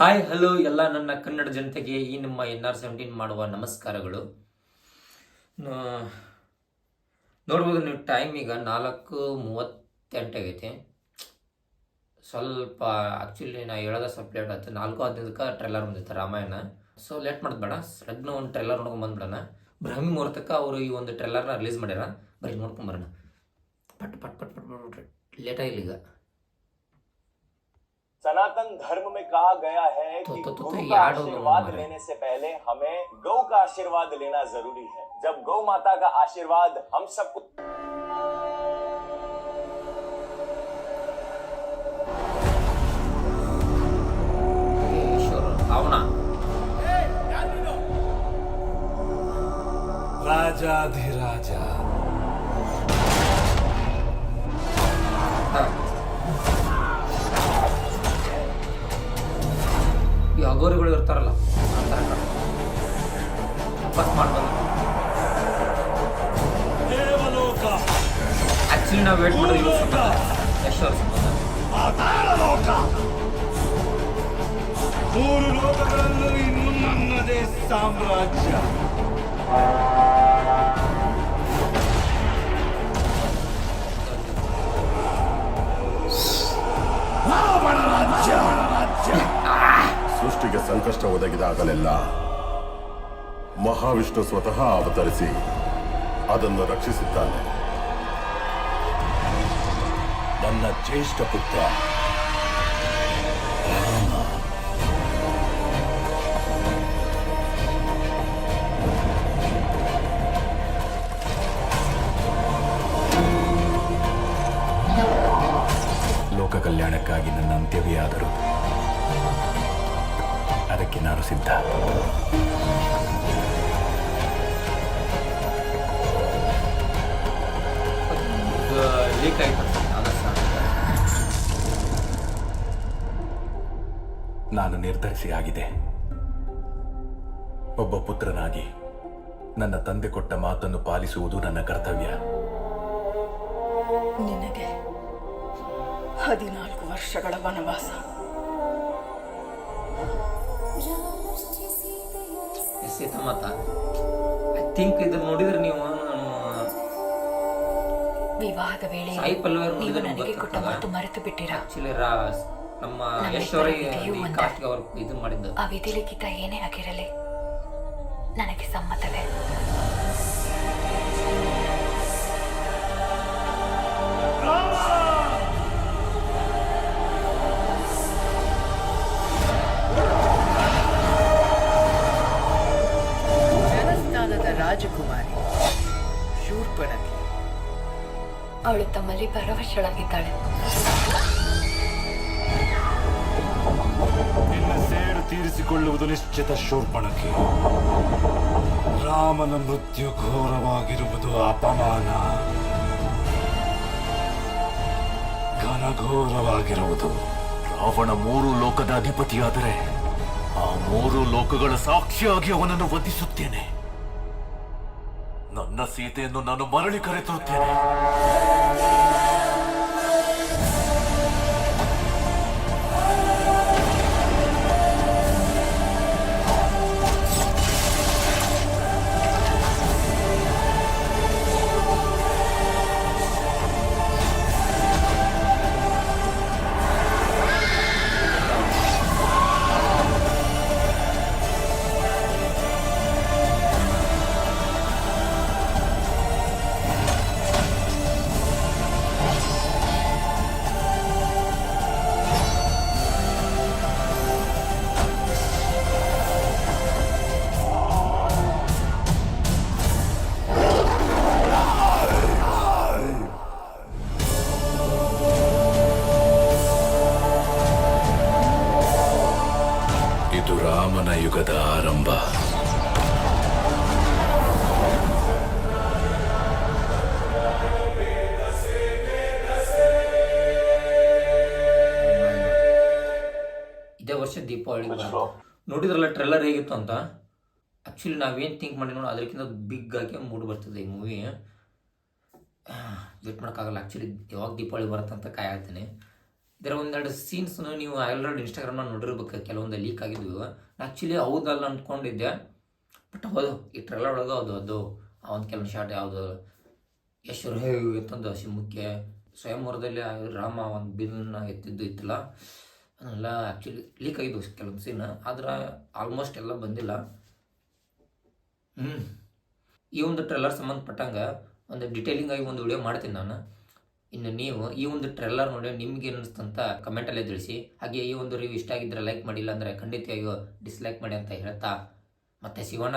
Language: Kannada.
ಹಾಯ್ ಹಲೋ ಎಲ್ಲ ನನ್ನ ಕನ್ನಡ ಜನತೆಗೆ ಈ ನಿಮ್ಮ NR17 ಮಾಡುವ ನಮಸ್ಕಾರಗಳು. ನೋಡ್ಬೋದು ನೀವು, ಟೈಮ್ ಈಗ 4:38 ಆಗೈತಿ. ಸ್ವಲ್ಪ ಆ್ಯಕ್ಚುಲಿ ನಾ ಹೇಳೋದ ಸ್ವಲ್ಪ ಲೇಟ್ ಆಯ್ತು. 4:15ಕ್ಕೆ ಟ್ರೇಲರ್ ಬಂದಿತ್ತು ರಾಮಾಯಣ. ಸೊ ಲೇಟ್ ಮಾಡೋದು ಬೇಡ, ಸಡನ್ನ ಒಂದು ಟ್ರೇಲರ್ ನೋಡ್ಕೊಂಡು ಬಂದ್ಬಿಡೋಣ. ಬ್ರಹ್ಮಿ ಮುಹೂರ್ತಕ್ಕೆ ಅವರು ಈ ಒಂದು ಟ್ರೇಲರ್ನ ರಿಲೀಸ್ ಮಾಡ್ಯಾರ. ಬರೀ ನೋಡ್ಕೊಂಬರೋಣ. ಪಟ್ ಪಟ್ ಪಟ್ ಪಟ್ ಪಟ್ ಲೇಟಾಗಿಲ್ಲ ಈಗ. सनातन धर्म में कहा गया है कि गुरु का आशीर्वाद लेने से पहले हमें गौ का आशीर्वाद लेना जरूरी है. जब गौ माता का आशीर्वाद हम सबको ರಾಜಾಧಿರಾಜ ಈ ಅಗೋರಿಗಳು ಇರ್ತಾರಲ್ಲ ಆ ಥರ ವಾಪಸ್ ಮಾಡ್ಬೋದು. ದೇವಲೋಕ ಆ್ಯಕ್ಚುಲಿ ನಾವು ವೇಟ್ ಮಾಡೋದು ಇವ್ರ ಸಂಬಂಧ, ಯಶ್ ಅವ್ರ ಸಂಬಂಧ. ಪಾತಾಳಲೋಕ, ಮೂರು ಲೋಕಗಳಲ್ಲೂ ಇನ್ನು ನನ್ನದೇ ಸಾಮ್ರಾಜ್ಯ. ರಾವಣ ರಾಜ್ಯ. ಸೃಷ್ಟಿಗೆ ಸಂಕಷ್ಟ ಒದಗಿದಾಗಲೆಲ್ಲ ಮಹಾವಿಷ್ಣು ಸ್ವತಃ ಅವತರಿಸಿ ಅದನ್ನು ರಕ್ಷಿಸಿದ್ದಾನೆ. ನನ್ನ ಜ್ಯೇಷ್ಠ ಪುತ್ರ ರಾಮ. ಲೋಕ ಕಲ್ಯಾಣಕ್ಕಾಗಿ ನನ್ನ ಅಂತ್ಯವೇ ಆದರು. ಅದಕ್ಕೆ ನಾನು ಸಿದ್ಧ. ಲೀಕ್ ಆಯ್ತು ನಾನು ನಿರ್ಧರಿಸಿ ಆಗಿದೆ. ಒಬ್ಬ ಪುತ್ರನಾಗಿ ನನ್ನ ತಂದೆ ಕೊಟ್ಟ ಮಾತನ್ನು ಪಾಲಿಸುವುದು ನನ್ನ ಕರ್ತವ್ಯ. ನಿನಗೆ 14 ವರ್ಷಗಳ ವನವಾಸ. ಸೀತಾಮಾತ ಐ ಥಿಂಕ್ ಇದನ್ನ ನೋಡಿದ್ರೆ ನೀವು ವಿವಾಹದ ವೇಳೆ ಸಾಯಿ ಪಲ್ಲವಿ ನೀವು ನನಗೆ ಕೊಟ್ಟ ಮಾತು ಮರೆತು ಬಿಟ್ಟಿರಾ? ಆಕ್ಚುಲಿ ನಮ್ಮ ಯಶ್ವರಿ ಕಾಸ್ಟ್ಗೆ ಅವರು ಇದನ್ನ ಮಾಡಿದ್ದು. ಆ ವಿಧಿಲಿಖಿತ ಏನೇ ಆಗಿರಲಿ ನನಗೆ ಸಮ್ಮತವೇ. ಜನಸ್ಥಾನದ ರಾಜಕುಮಾರಿ ಶೂರ್ಪಣಖಿ ಅವಳು ತಮ್ಮಲ್ಲಿ ಪರವಶಳಾಗಿದ್ದಾಳೆ. ನಿನ್ನ ಸೇಡು ತೀರಿಸಿಕೊಳ್ಳುವುದು ನಿಶ್ಚಿತ ಶೂರ್ಪಣಖಿ. ರಾಮನ ಮೃತ್ಯು ಘೋರವಾಗಿರುವುದು ಅಪಮಾನ, ಘನಘೋರವಾಗಿರುವುದು. ರಾವಣ 3 ಲೋಕದ ಅಧಿಪತಿಯಾದರೆ ಆ 3 ಲೋಕಗಳ ಸಾಕ್ಷಿಯಾಗಿ ಅವನನ್ನು ವಧಿಸುತ್ತೇನೆ. ನನ್ನ ಸೀತೆಯನ್ನು ನಾನು ಮರಳಿ ಕರೆತರುತ್ತೇನೆ. ಇದು ರಾಮನ ಯುಗದ ಆರಂಭ. ಇದೇ ವರ್ಷ ದೀಪಾವಳಿ ನೋಡಿದ್ರಲ್ಲ ಟ್ರೇಲರ್ ಹೇಗಿತ್ತು ಅಂತ. ಆ್ಯಕ್ಚುಲಿ ನಾವೇನು ಥಿಂಕ್ ಮಾಡಿ ನೋಡಿ ಅದಕ್ಕಿಂತ ಬಿಗ್ ಆಗಿ ಮೂಡ್ ಬರ್ತದೆ ಈ ಮೂವಿ. ವೇಟ್ ಮಾಡೋಕ್ಕಾಗಲ್ಲ. ಆ್ಯಕ್ಚುಲಿ ಯಾವಾಗ ದೀಪಾವಳಿ ಬರುತ್ತೆ ಅಂತ ಕಾಯ್ತೀನಿ. ಇದರ ಒಂದೆರಡು ಸೀನ್ಸ್ನು ನೀವು ಆಲ್ರೆಡಿ ಇನ್ಸ್ಟಾಗ್ರಾಮ್ನ ನೋಡಿರ್ಬೇಕು, ಕೆಲವೊಂದು ಲೀಕ್ ಆಗಿದ್ವು. ಆ್ಯಕ್ಚುಲಿ ಹೌದಲ್ಲ ಅಂದ್ಕೊಂಡಿದ್ದೆ, ಬಟ್ ಹೌದು ಈ ಟ್ರೈಲರ್ ಒಳಗೆ ಅದು ಆ ಒಂದು ಕೆಲವೊಂದು ಶಾರ್ಟ್ ಯಾವುದು ಯಶ್ವರ್ ಎತ್ತಂದು ಸಿಂಹಕ್ಕೆ ಸ್ವಯಂವರದಲ್ಲಿ ರಾಮ ಒಂದು ಬಿಲ್ನ ಎತ್ತಿದ್ದು ಇತ್ತಲ್ಲ, ಅದೆಲ್ಲ ಆ್ಯಕ್ಚುಲಿ ಲೀಕ್ ಆಗಿದ್ವು ಕೆಲವೊಂದು ಸೀನ್, ಆದ್ರೆ ಆಲ್ಮೋಸ್ಟ್ ಎಲ್ಲ ಬಂದಿಲ್ಲ. ಈ ಒಂದು ಟ್ರೈಲರ್ ಸಂಬಂಧಪಟ್ಟಂಗೆ ಒಂದು ಡಿಟೇಲಿಂಗ್ ಆಗಿ ಒಂದು ವಿಡಿಯೋ ಮಾಡ್ತೀನಿ ನಾನು. ಇನ್ನು ನೀವು ಈ ಒಂದು ಟ್ರೈಲರ್ ನೋಡಿ ನಿಮ್ಗೆ ಏನು ಅನಿಸ್ತಂತ ಕಮೆಂಟಲ್ಲೇ ತಿಳಿಸಿ. ಹಾಗೆ ಈ ಒಂದು ರಿವ್ಯೂ ಇಷ್ಟ ಆಗಿದ್ದರೆ ಲೈಕ್ ಮಾಡಿಲ್ಲ ಅಂದರೆ ಖಂಡಿತವಾಗಿಯೂ ಡಿಸ್ಲೈಕ್ ಮಾಡಿ ಅಂತ ಹೇಳ್ತಾ ಮತ್ತೆ ಸಿಗೋಣ